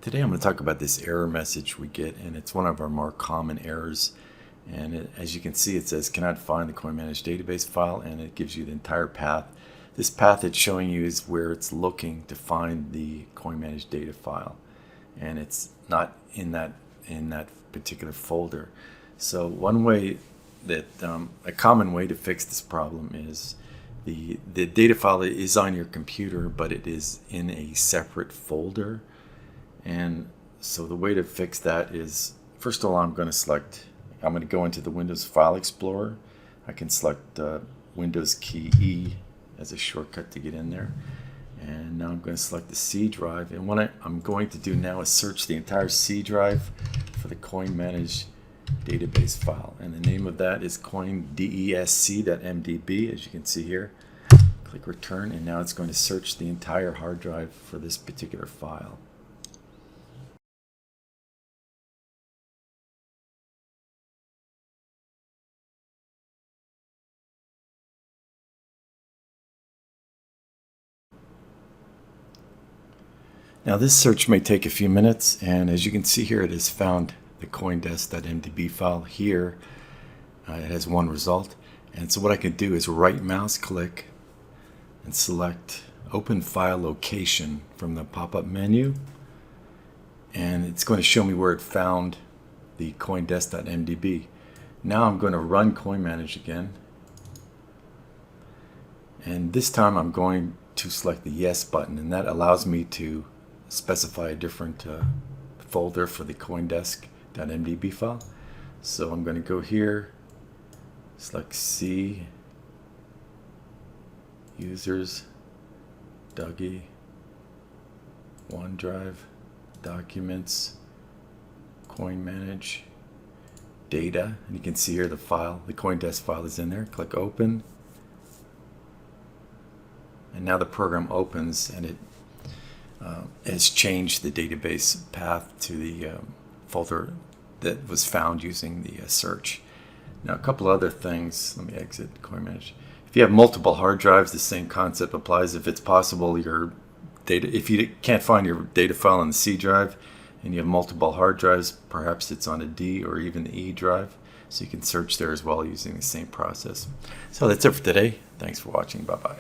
Today I'm going to talk about this error message we get, and it's one of our more common errors. And as you can see, it says cannot find the CoinManage database file, and it gives you the entire path. This path it's showing you is where it's looking to find the CoinManage data file, and it's not in that particular folder. So one way that a common way to fix this problem is the data file is on your computer, but it is in a separate folder. And so the way to fix that is, first of all, I'm going to go into the Windows File Explorer. I can select Windows key E as a shortcut to get in there. And now I'm going to select the C drive. And what I'm going to do now is search the entire C drive for the CoinManage database file. And the name of that is COINDESC.MDB, as you can see here. Click return, and now it's going to search the entire hard drive for this particular file. Now this search may take a few minutes, and as you can see here, it has found the COINDESC.MDB file here. It has one result, and so what I can do is right mouse click and select Open File Location from the pop-up menu, and it's going to show me where it found the COINDESC.MDB. Now I'm going to run CoinManage again, and this time I'm going to select the Yes button, and that allows me to specify a different folder for the COINDESC.MDB file. So I'm going to go here, select C, Users, Dougie, OneDrive, Documents, CoinManage, Data, and you can see here the file, the CoinDesk file is in there. Click Open, and now the program opens, and it has changed the database path to the folder that was found using the search. Now a couple other things. Let me exit CoinManage. If you have multiple hard drives, the same concept applies. If it's possible, if you can't find your data file on the C drive and you have multiple hard drives, perhaps it's on a D or even the E drive. So you can search there as well using the same process. So that's it for today. Thanks for watching. Bye-bye.